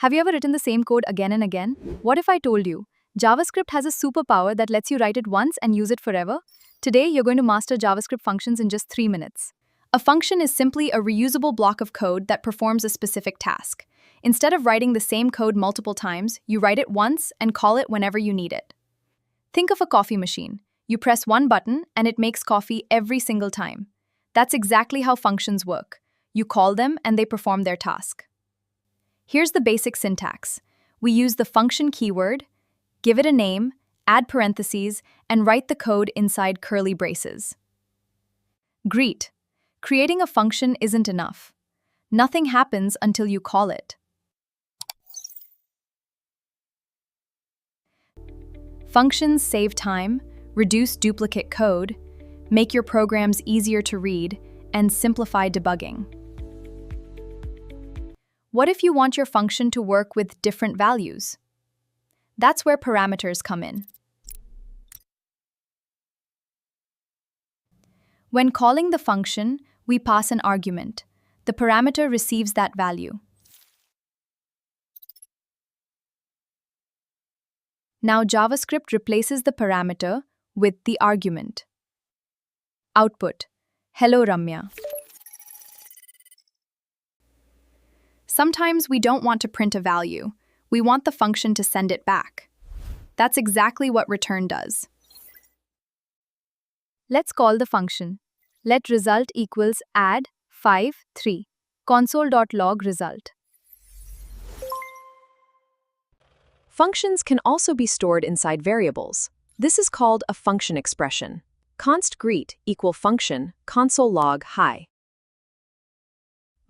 Have you ever written the same code again and again? What if I told you JavaScript has a superpower that lets you write it once and use it forever? Today, you're going to master JavaScript functions in just 3 minutes. A function is simply a reusable block of code that performs a specific task. Instead of writing the same code multiple times, you write it once and call it whenever you need it. Think of a coffee machine. You press one button and it makes coffee every single time. That's exactly how functions work. You call them and they perform their task. Here's the basic syntax. We use the function keyword, give it a name, add parentheses, and write the code inside curly braces. Greet. Creating a function isn't enough. Nothing happens until you call it. Functions save time, reduce duplicate code, make your programs easier to read, and simplify debugging. What if you want your function to work with different values? That's where parameters come in. When calling the function, we pass an argument. The parameter receives that value. Now JavaScript replaces the parameter with the argument. Output: Hello Ramya. Sometimes we don't want to print a value. We want the function to send it back. That's exactly what return does. Let's call the function. Let result equals add 5, 3. Console.log result. Functions can also be stored inside variables. This is called a function expression. Const greet equal function console log hi.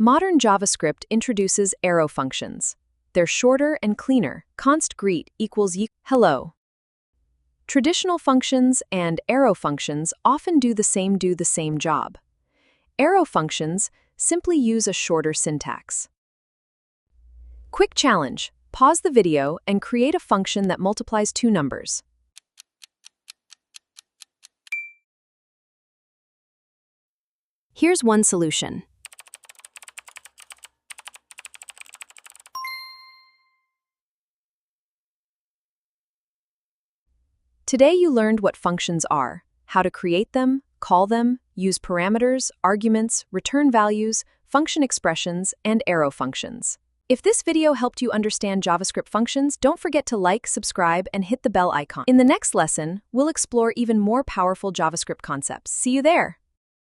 Modern JavaScript introduces arrow functions. They're shorter and cleaner. Const greet equals hello. Traditional functions and arrow functions often do the same job. Arrow functions simply use a shorter syntax. Quick challenge. Pause the video and create a function that multiplies two numbers. Here's one solution. Today you learned what functions are, how to create them, call them, use parameters, arguments, return values, function expressions, and arrow functions. If this video helped you understand JavaScript functions, don't forget to like, subscribe, and hit the bell icon. In the next lesson, we'll explore even more powerful JavaScript concepts. See you there!